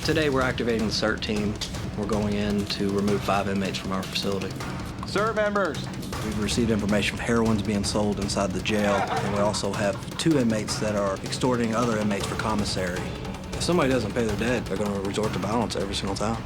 Today we're activating the CERT team. We're going in to remove 5 inmates from our facility. Sir, members. We've received information of heroin's being sold inside the jail, and we also have 2 inmates that are extorting other inmates for commissary. If somebody doesn't pay their debt, they're going to resort to violence every single time.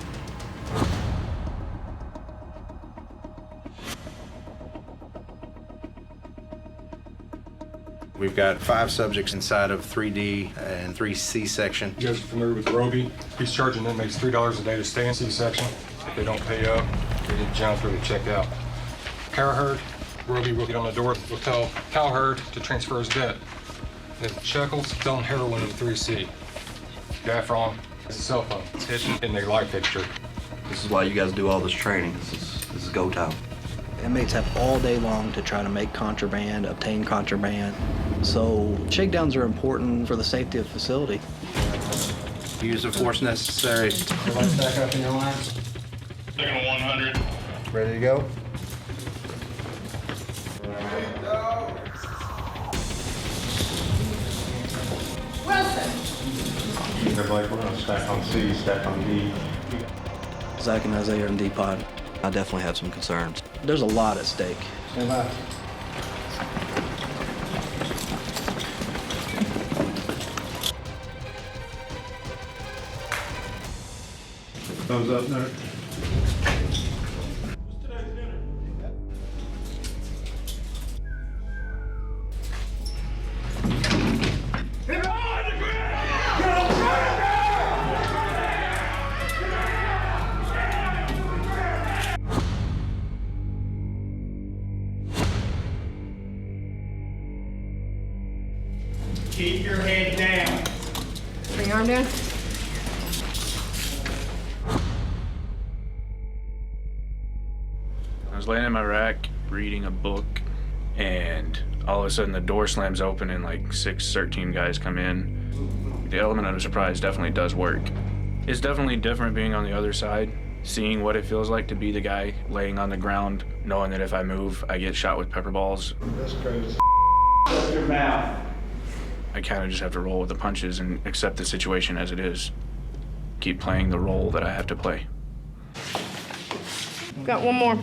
We've got 5 subjects inside of 3D and 3C section. You guys are familiar with Roby? He's charging inmates $3 a day to stay in C section. If they don't pay up, they need John to check out. Cowherd, Roby will get on the door. We'll tell Cowherd to transfer his debt. Then Shekels selling heroin in 3C. Gaffron has a cell phone. It's hidden in their light fixture. This is why you guys do all this training. This is go time. Inmates have all day long to try to make contraband, obtain contraband. So shakedowns are important for the safety of the facility. Use the force necessary. Everybody stack up in your line. Second 100. Ready to go? Everybody, we're gonna stack on C, stack on D. Zach and Isaiah are in D-Pod. I definitely have some concerns. There's a lot at stake. Stand by. Thumbs up, no. Keep your head down. Bring your arm down. I was laying in my rack reading a book, and all of a sudden the door slams open and like 6 CERT team guys come in. The element of surprise definitely does work. It's definitely different being on the other side, seeing what it feels like to be the guy laying on the ground, knowing that if I move, I get shot with pepper balls. That's crazy. Shut your mouth. I kind of just have to roll with the punches and accept the situation as it is. Keep playing the role that I have to play. Got one more.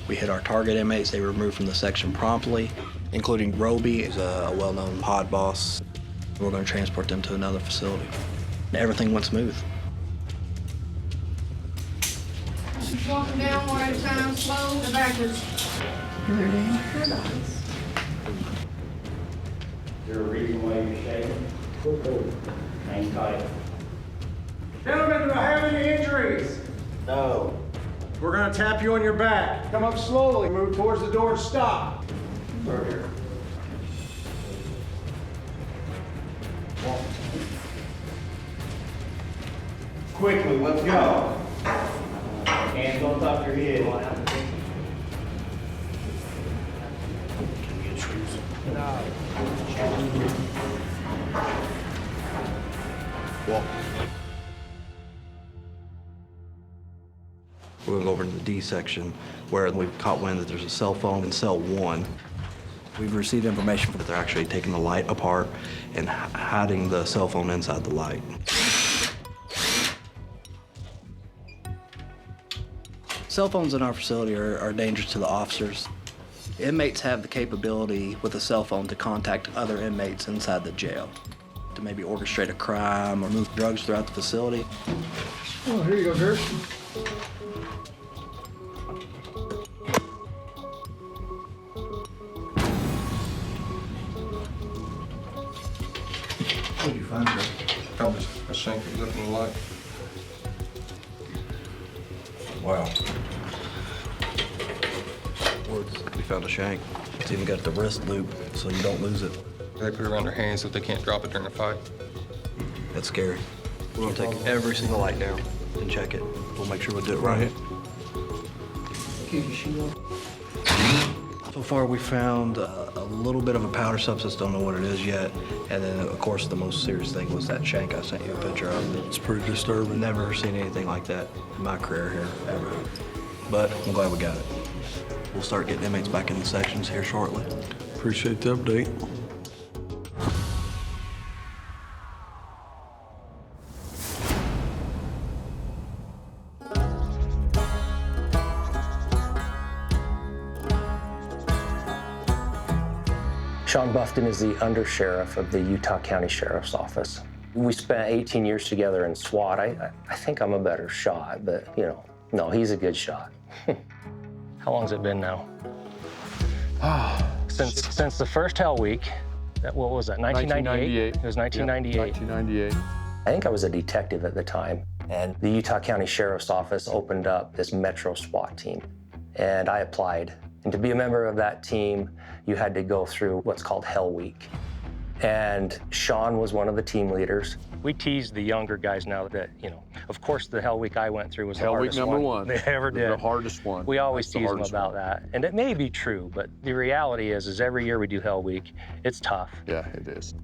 We hit our target inmates. They were removed from the section promptly, including Roby, who's a well-known pod boss. We're going to transport them to another facility. Everything went smooth. Just walking down one at a time, slow, and backwards. Is there a reason why you're shaking? Hang tight. Gentlemen, do I have any injuries? No. We're gonna tap you on your back. Come up slowly, move towards the door and stop. Burger. Quickly, let's go. Hands on top of your head. We're going to go over to the D section where we've caught wind that there's a cell phone in cell 1. We've received information that they're actually taking the light apart and hiding the cell phone inside the light. Cell phones in our facility are dangerous to the officers. Inmates have the capability with a cell phone to contact other inmates inside the jail, to maybe orchestrate a crime or move drugs throughout the facility. Oh, here you go, Dirk. What did you find, Dirk? Found a shank that was up in the light. Wow. We found a shank. It's even got the wrist loop, so you don't lose it. They put it around their hands so they can't drop it during a fight. That's scary. We're gonna take every single light down and check it. We'll make sure we do it right. Keep your shoe on. So far, we found a little bit of a powder substance. Don't know what it is yet. And then, of course, the most serious thing was that shank I sent you a picture of. It's pretty disturbing. Never seen anything like that in my career here, ever. But I'm glad we got it. We'll start getting inmates back in the sections here shortly. Appreciate the update. Sean Buffton is the undersheriff of the Utah County Sheriff's Office. We spent 18 years together in SWAT. I think I'm a better shot, but, you know, no, he's a good shot. How long's it been now? Since the first Hell Week. What was that, 1998? It was 1998. Yep, 1998. I think I was a detective at the time, and the Utah County Sheriff's Office opened up this Metro SWAT team, and I applied. And to be a member of that team, you had to go through what's called Hell Week. And Sean was one of the team leaders. We teased the younger guys now that, you know, of course the Hell Week I went through was the hardest one. Hell Week #1. They ever did. The hardest one. We always tease them about that. And it may be true, but the reality is every year we do Hell Week, it's tough. Yeah, it is.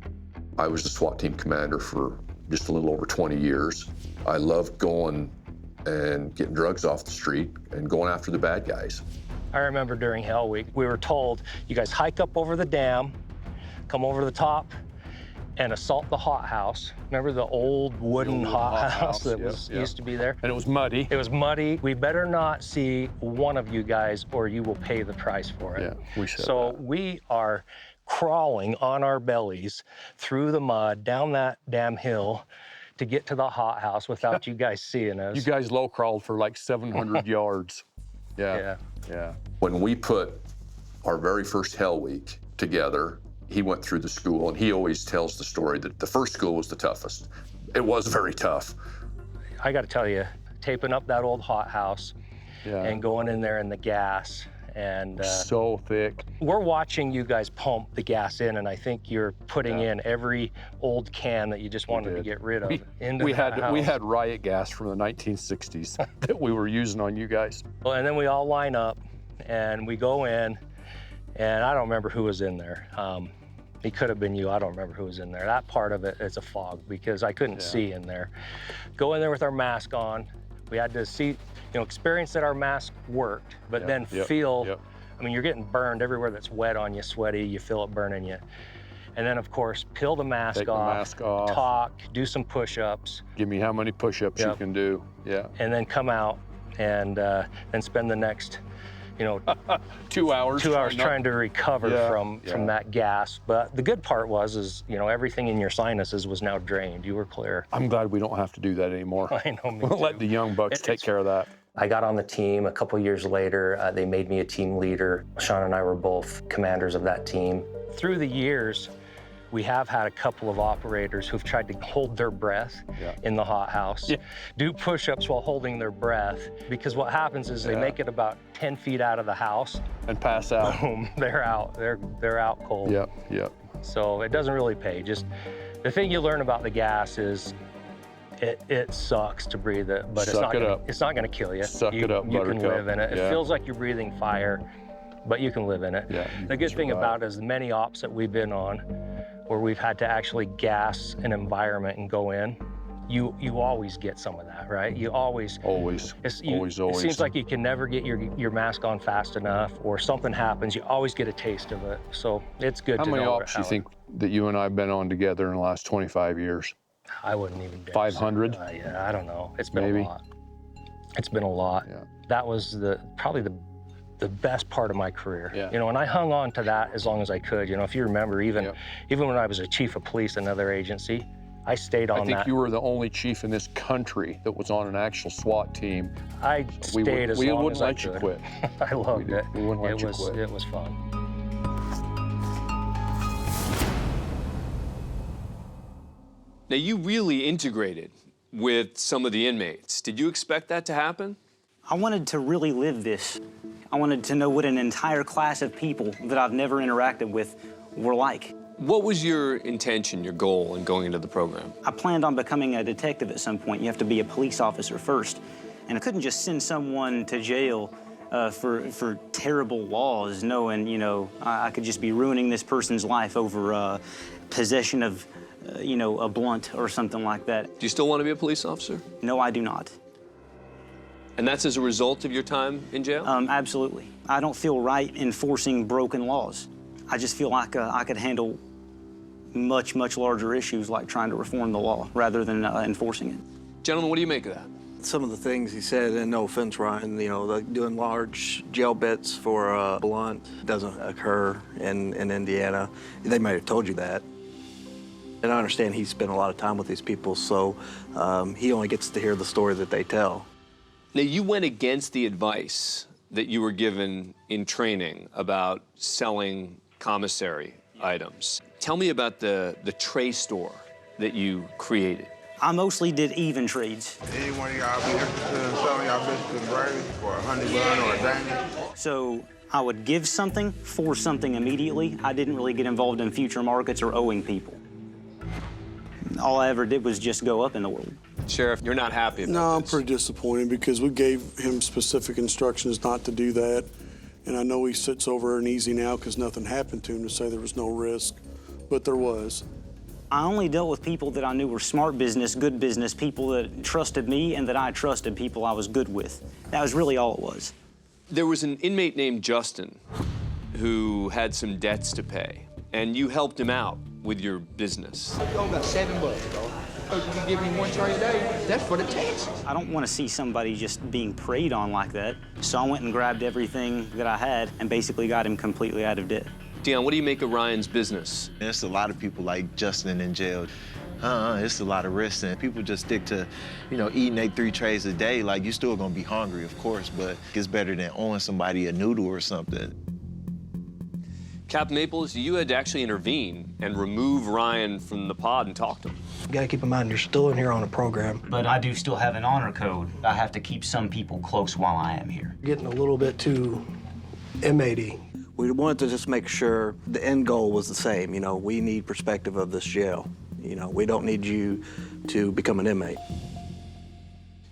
I was the SWAT team commander for just a little over 20 years. I loved going and getting drugs off the street and going after the bad guys. I remember during Hell Week, we were told, you guys hike up over the dam, come over the top, and assault the hothouse. Remember the old wooden hothouse that used to be there? And it was muddy. It was muddy. We better not see one of you guys or you will pay the price for it. Yeah, we said So that. we are crawling on our bellies through the mud, down that damn hill to get to the hothouse without you guys seeing us. You guys low crawled for like 700 yards. Yeah. Yeah. When we put our very first Hell Week together, he went through the school, and he always tells the story that the first school was the toughest. It was very tough. I got to tell you, taping up that old hothouse and going in there in the gas, and so thick. We're watching you guys pump the gas in, and I think you're putting in every old can that you just wanted to get rid of into We that house. had riot gas from the 1960s that we were using on you guys. Well, and then we all line up, and we go in, and I don't remember who was in there. It could have been you. I don't remember who was in there. That part of it, it's a fog because I couldn't see in there. Go in there with our mask on. We had to see, experience that our mask worked, but then feel, I mean, you're getting burned everywhere that's wet on you, sweaty, you feel it burning you. And then, of course, peel the mask off, talk, do some push-ups. Give me how many push-ups you can do. Yeah. And then come out and then spend the next, 2 hours. 2 hours trying to recover from that gas. But the good part was everything in your sinuses was now drained. You were clear. I'm glad we don't have to do that anymore. I know, me We'll too. let the young bucks take care of that. I got on the team a couple years later. They made me a team leader. Sean and I were both commanders of that team. Through the years, we have had a couple of operators who've tried to hold their breath in the hothouse, do push-ups while holding their breath, because what happens is they make it about 10 feet out of the house. And pass out. Boom, they're out. They're out cold. Yep. So it doesn't really pay. Just the thing you learn about the gas is it sucks to breathe it, but it's not gonna kill you. Suck it up, You can Buttercup. live in it. It feels like you're breathing fire, but you can live in it. Yeah, The good thing about it is the many ops that we've been on, where we've had to actually gas an environment and go in, you always get some of that, right? You always. It seems like you can never get your mask on fast enough, or something happens, you always get a taste of it. So it's good to know. How many ops do you think that you and I have been on together in the last 25 years? I wouldn't even guess. 500? Yeah, I don't know. It's been Maybe. a lot. It's been a lot. Yeah. That was probably the best part of my career. Yeah. And I hung on to that as long as I could. If you remember, even when I was a chief of police in another agency, I stayed on that. I think you were the only chief in this country that was on an actual SWAT team. I stayed as long as I could. We wouldn't let you quit. I loved it. We wouldn't let you quit. It was fun. Now, you really integrated with some of the inmates. Did you expect that to happen? I wanted to really live this. I wanted to know what an entire class of people that I've never interacted with were like. What was your intention, your goal in going into the program? I planned on becoming a detective at some point. You have to be a police officer first. And I couldn't just send someone to jail for terrible laws, knowing, I could just be ruining this person's life over possession of, a blunt or something like that. Do you still want to be a police officer? No, I do not. And that's as a result of your time in jail? Absolutely. I don't feel right enforcing broken laws. I just feel like I could handle much, much larger issues like trying to reform the law rather than enforcing it. Gentlemen, what do you make of that? Some of the things he said, and no offense, Ryan, you know, like doing large jail bits for a blunt doesn't occur in Indiana. They might have told you that. And I understand he spent a lot of time with these people, so he only gets to hear the story that they tell. Now, you went against the advice that you were given in training about selling commissary items. Tell me about the tray store that you created. I mostly did even trades. Any one of y'all be interested in selling y'all biscuit and gravy for a honey bun or a dang? So I would give something for something immediately. I didn't really get involved in future markets or owing people. All I ever did was just go up in the world. Sheriff, you're not happy about No, I'm this. pretty disappointed because we gave him specific instructions not to do that. And I know he sits over and easy now because nothing happened to him to say there was no risk, but there was. I only dealt with people that I knew were smart business, good business, people that trusted me and that I trusted, people I was good with. That was really all it was. There was an inmate named Justin who had some debts to pay, and you helped him out with your business. You only got $7, bro. You can give me one tray a day. That's for the taxes. I don't want to see somebody just being preyed on like that. So I went and grabbed everything that I had and basically got him completely out of debt. Dion, what do you make of Ryan's business? There's a lot of people like Justin in jail. It's a lot of risk, and people just stick to, you know, eating 3 trays a day. Like, you're still gonna be hungry, of course, but it's better than owing somebody a noodle or something. Captain Maples, you had to actually intervene and remove Ryan from the pod and talk to him. You gotta keep in mind, you're still in here on a program. But I do still have an honor code. I have to keep some people close while I am here. Getting a little bit too inmate-y. We wanted to just make sure the end goal was the same. You know, we need perspective of this jail. You know, we don't need you to become an inmate.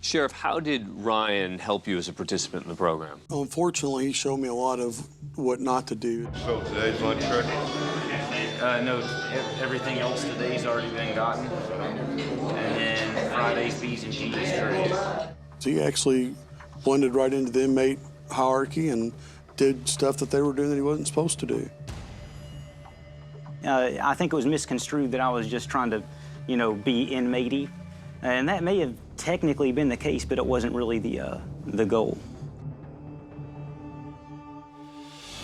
Sheriff, how did Ryan help you as a participant in the program? Unfortunately, he showed me a lot of what not to do. So today's lunch ready? No, everything else today's already been gotten. And then Friday's B's and G's trade. So he actually blended right into the inmate hierarchy and did stuff that they were doing that he wasn't supposed to do. I think it was misconstrued that I was just trying to, you know, be inmate-y. And that may have technically been the case, but it wasn't really the goal.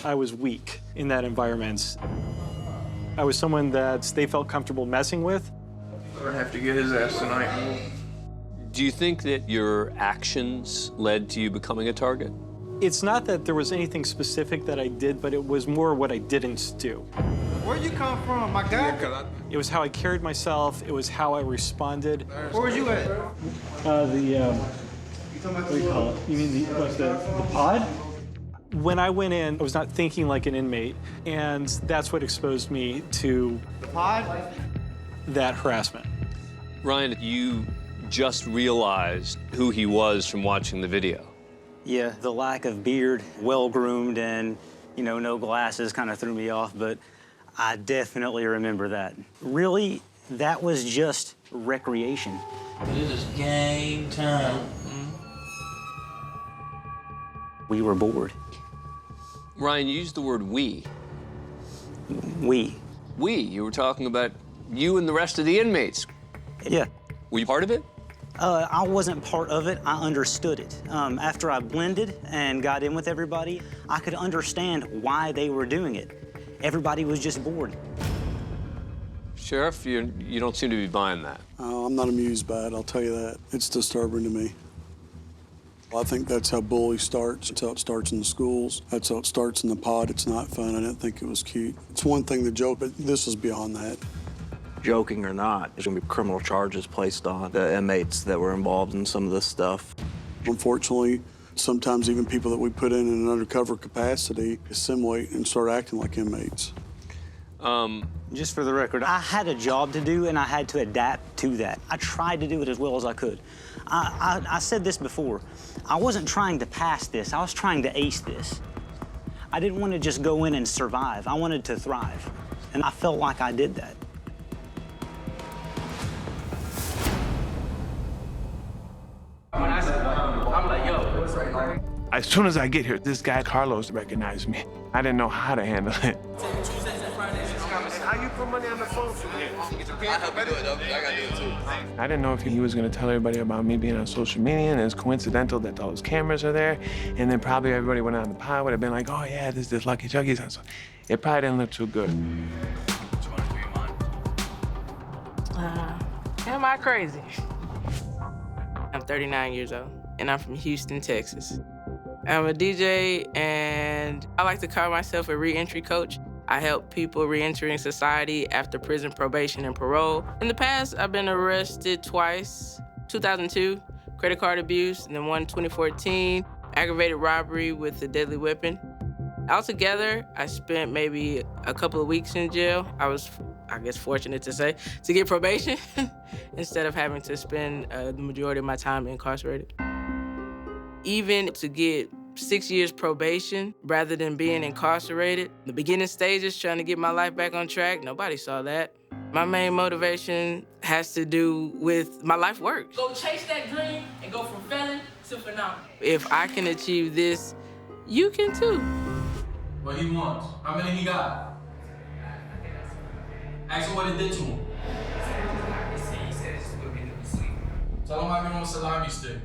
I was weak in that environment. I was someone that they felt comfortable messing with. We're gonna have to get his ass tonight. Do you think that your actions led to you becoming a target? It's not that there was anything specific that I did, but it was more what I didn't do. Where you come from, my guy? It was how I carried myself. It was how I responded. Where was you at? What do you call it? You mean the pod? When I went in, I was not thinking like an inmate, and that's what exposed me to The pod? that harassment. Ryan, you just realized who he was from watching the video. Yeah, the lack of beard, well-groomed, and, you know, no glasses kind of threw me off, but I definitely remember that. Really, that was just recreation. This is game time. We were bored. Ryan, you used the word we. We. We. You were talking about you and the rest of the inmates. Yeah. Were you part of it? I wasn't part of it. I understood it. After I blended and got in with everybody, I could understand why they were doing it. Everybody was just bored. Sheriff, you don't seem to be buying that. I'm not amused by it, I'll tell you that. It's disturbing to me. I think that's how bullying starts. That's how it starts in the schools. That's how it starts in the pod. It's not fun. I didn't think it was cute. It's one thing to joke, but this is beyond that. Joking or not, there's gonna be criminal charges placed on the inmates that were involved in some of this stuff. Unfortunately, sometimes even people that we put in an undercover capacity assimilate and start acting like inmates. Just for the record, I had a job to do and I had to adapt to that. I tried to do it as well as I could. I said this before. I wasn't trying to pass this. I was trying to ace this. I didn't want to just go in and survive. I wanted to thrive. And I felt like I did that. I'm like, yo. As soon as I get here, this guy, Carlos, recognized me. I didn't know how to handle it. Tuesdays and Fridays is commissary. How you put money on the phone for me? I help you do it, though. I gotta do it too. I didn't know if he was gonna tell everybody about me being on social media, and it's coincidental that those cameras are there, and then probably everybody went on the pod would have been like, oh yeah, this is Lucky Chucky's. So it probably didn't look too good. Am I crazy? I'm 39 years old, and I'm from Houston, Texas. I'm a DJ, and I like to call myself a re-entry coach. I help people re-entering society after prison, probation, and parole. In the past, I've been arrested twice. 2002, credit card abuse, and then one 2014, aggravated robbery with a deadly weapon. Altogether, I spent maybe a couple of weeks in jail. I was, I guess, fortunate to say, to get probation instead of having to spend the majority of my time incarcerated. Even to get 6 years probation rather than being incarcerated, the beginning stages, trying to get my life back on track, nobody saw that. My main motivation has to do with my life work. Go chase that dream and go from felon to phenomenal. If I can achieve this, you can too. What he wants. How many he got? Ask him what it did to him. Tell him I give him a salami stick.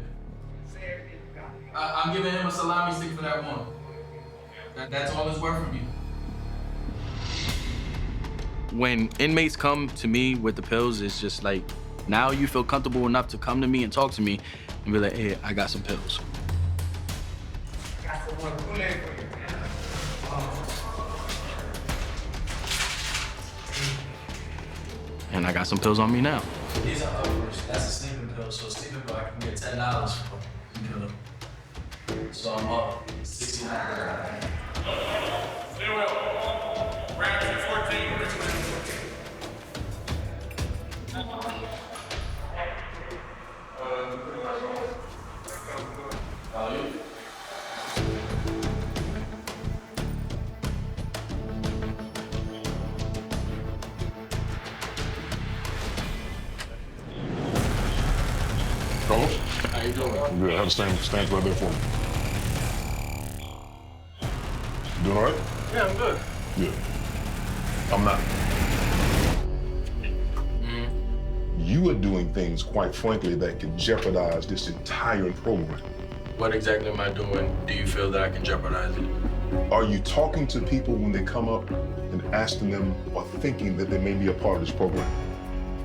I'm giving him a salami stick for that one. That's all it's worth for me. When inmates come to me with the pills, it's just like, now you feel comfortable enough to come to me and talk to me and be like, hey, I got some pills. And I got some pills on me now. These are uppers. That's a sleeping pill. So a sleeping pill, I can get $10 for a pill. So I'm up $69. Stay well. Round 14. Carlos? How you doing? Good. Have a stand right there for me. You doing all right? Yeah, I'm good. Good. I'm not. You are doing things, quite frankly, that could jeopardize this entire program. What exactly am I doing? Do you feel that I can jeopardize it? Are you talking to people when they come up and asking them or thinking that they may be a part of this program?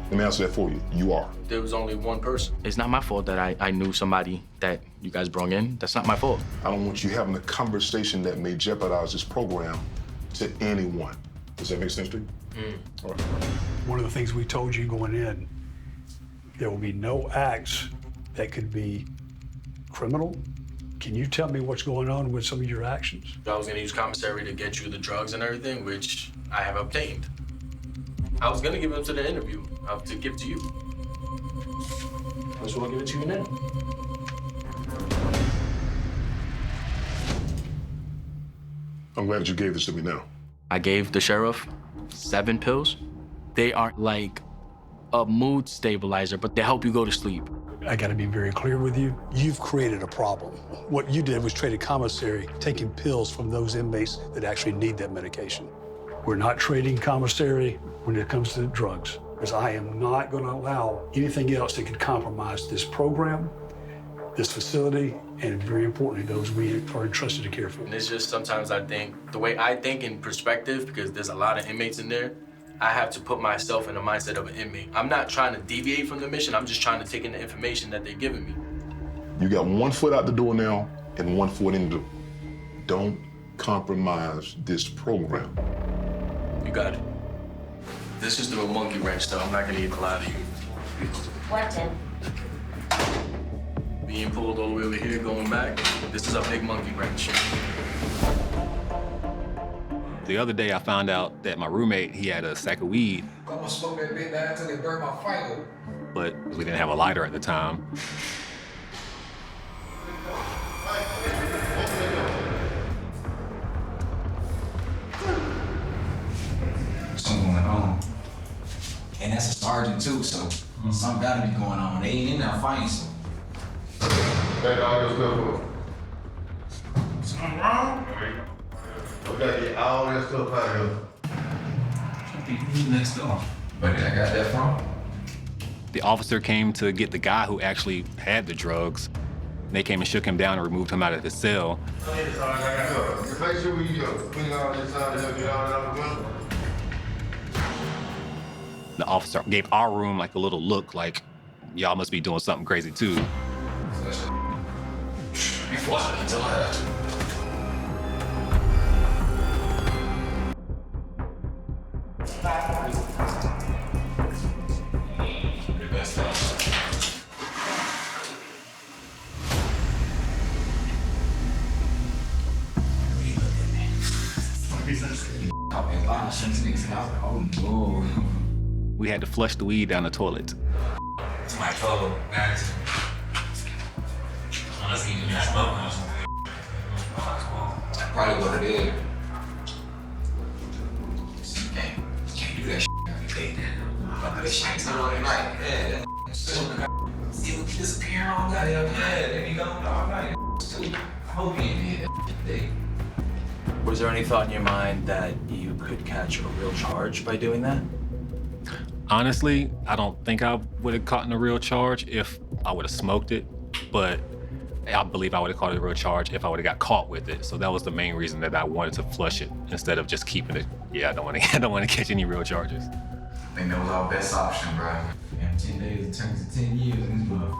Let me answer that for you. You are. There was only one person. It's not my fault that I knew somebody that you guys brought in. That's not my fault. I don't want you having a conversation that may jeopardize this program to anyone. Does that make sense to you? All right. One of the things we told you going in, there will be no acts that could be criminal. Can you tell me what's going on with some of your actions? I was gonna use commissary to get you the drugs and everything, which I have obtained. I was gonna give them to the interview, to give to you. I just wanna give it to you now. I'm glad you gave this to me now. I gave the sheriff 7 pills. They aren't like a mood stabilizer, but they help you go to sleep. I gotta be very clear with you. You've created a problem. What you did was trade a commissary, taking pills from those inmates that actually need that medication. We're not trading commissary when it comes to drugs, because I am not gonna allow anything else that could compromise this program, this facility, and very importantly, those we are entrusted to care for. And it's just sometimes I think, the way I think in perspective, because there's a lot of inmates in there, I have to put myself in the mindset of an inmate. I'm not trying to deviate from the mission, I'm just trying to take in the information that they're giving me. You got one foot out the door now and one foot in the door. Don't compromise this program. You got it. This is the monkey wrench, though. I'm not gonna even lie to you. What, Tim? Being pulled all the way over here, going back, this is a big monkey wrench. The other day, I found out that my roommate, he had a sack of weed, I'm gonna smoke that big down until they burn my finger. but we didn't have a lighter at the time. Something going on. And that's a sergeant too, so something gotta be going on. They ain't in there fighting, so. Hey, all your stuff Something wrong? We gotta get all that stuff out of here. Next door. But I got that from? The officer came to get the guy who actually had the drugs. They came and shook him down and removed him out of his cell. The officer gave our room like a little look like, y'all must be doing something crazy too. Before I until I have to. We had to flush the weed down the toilet. It's my trouble, guys. Unless you can smoke or something. Probably what it is. Can't do that shit every day. This shit ain't all night. Yeah, see what disappearing all night. Yeah, there you go. All night. I hope you ain't here that day. Was there any thought in your mind that you could catch a real charge by doing that? Honestly, I don't think I would have caught in a real charge if I would have smoked it, but I believe I would have caught a real charge if I would have got caught with it. So that was the main reason that I wanted to flush it instead of just keeping it. Yeah, I don't want to catch any real charges. I think that was our best option, bro. Yeah, 10 days it turns to 10 years in this motherfucker.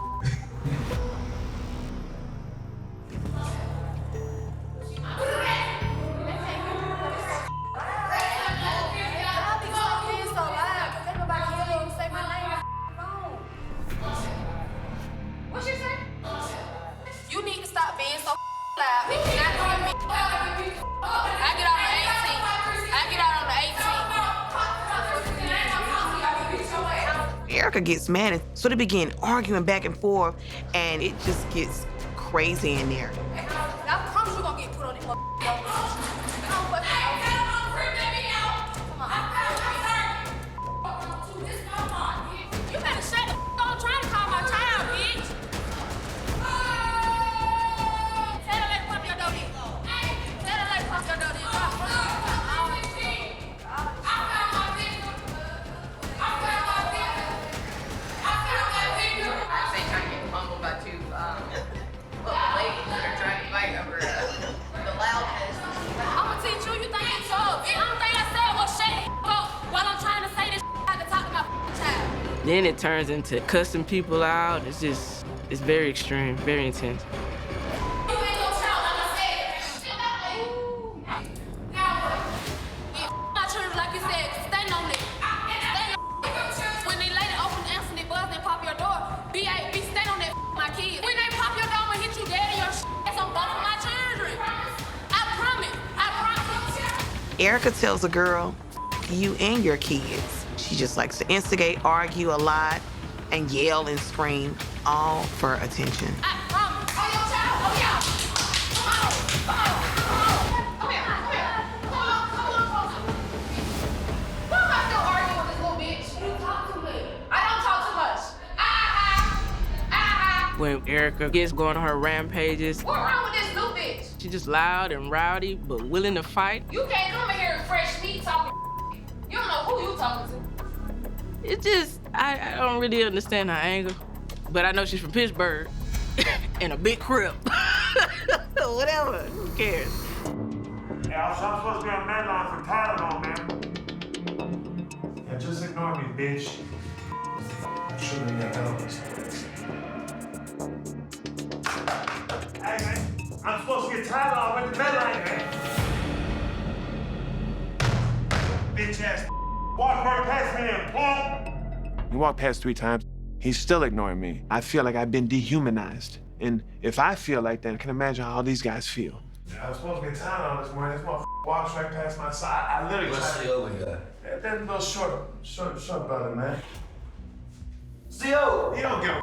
Erica gets mad, and so they begin arguing back and forth, and it just gets crazy in there. I promise you gonna get put on this You better shut the up trying to call my child, bitch. Tell her let's pump your door in. Tell her let's pump your door in. Then it turns into cussing people out. It's very extreme, very intense. Erica tells the girl, you and your kids. She just likes to instigate, argue a lot, and yell and scream, all for attention. When Erica gets going on her rampages, What's wrong with this new bitch? she's just loud and rowdy, but willing to fight. You can't come in here and fresh meat talking. You don't know who you talking to. It's just, I don't really understand her anger. But I know she's from Pittsburgh and a big crib. Whatever, who cares? Hey, I'm supposed to be on Medline for Tylenol, man. Yeah, just ignore me, bitch. I shouldn't have got out of this place. Hey, man, I'm supposed to get Tylenol. I went to Medline, man. Bitch ass. Walk right past me and plump. He walked past 3 times. He's still ignoring me. I feel like I've been dehumanized. And if I feel like that, I can imagine how these guys feel. I was supposed to get Tylenol this morning. This motherfucker walks right past my side. I literally. What's the over here? That little short brother, man. CO! He don't give a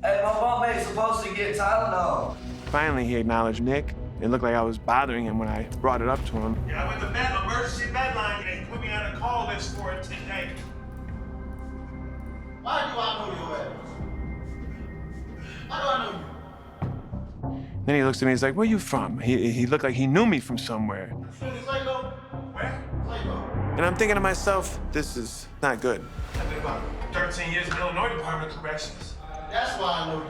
Hey, my mom ain't supposed to get Tylenol. Finally, he acknowledged Nick. It looked like I was bothering him when I brought it up to him. Yeah, I went to emergency Medline and they put me on a call list for it today. Why do I know your address? Why do I know you? Then he looks at me, he's like, where you from? He looked like he knew me from somewhere. Where? Clayco. And I'm thinking to myself, this is not good. I've been about 13 years in the Illinois Department of Corrections. That's why I know you.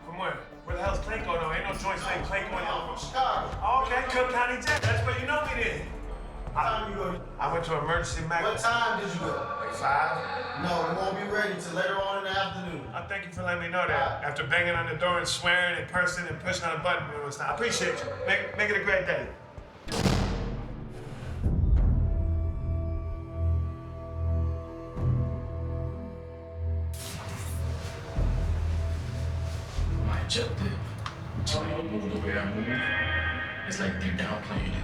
From where? Where the hell's Clayco? No, ain't no joints named Clayco in Illinois. Chicago. Oh, okay, Cook County Jail. That's where you know me then. What time you go? I went to emergency medical. What time did you go? Like 5? No, it won't be ready till later on in the afternoon. I thank you for letting me know that. After banging on the door and swearing and cursing and pushing on a button, I appreciate you. Make it a great day. My objective until I move the way I move, it's like they downplayed it.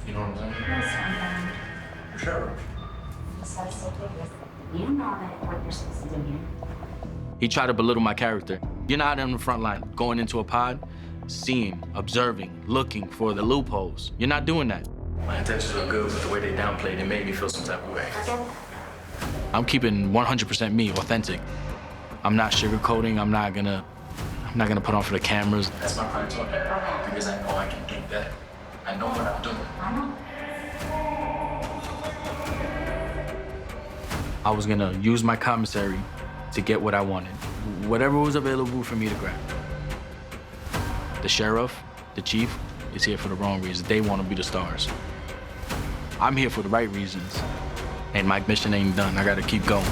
You know what I'm saying? For sure. You know that what you're supposed to do here. He tried to belittle my character. You're not on the front line, going into a pod, seeing, observing, looking for the loopholes. You're not doing that. My intentions were good, but the way they downplayed it made me feel some type of way. I'm keeping 100% me, authentic. I'm not sugarcoating. I'm not gonna put on for the cameras. That's my pride talking, because I know I can do that. I know what I'm doing. I was gonna use my commissary to get what I wanted. Whatever was available for me to grab. The sheriff, the chief, is here for the wrong reasons. They want to be the stars. I'm here for the right reasons. And my mission ain't done. I gotta keep going.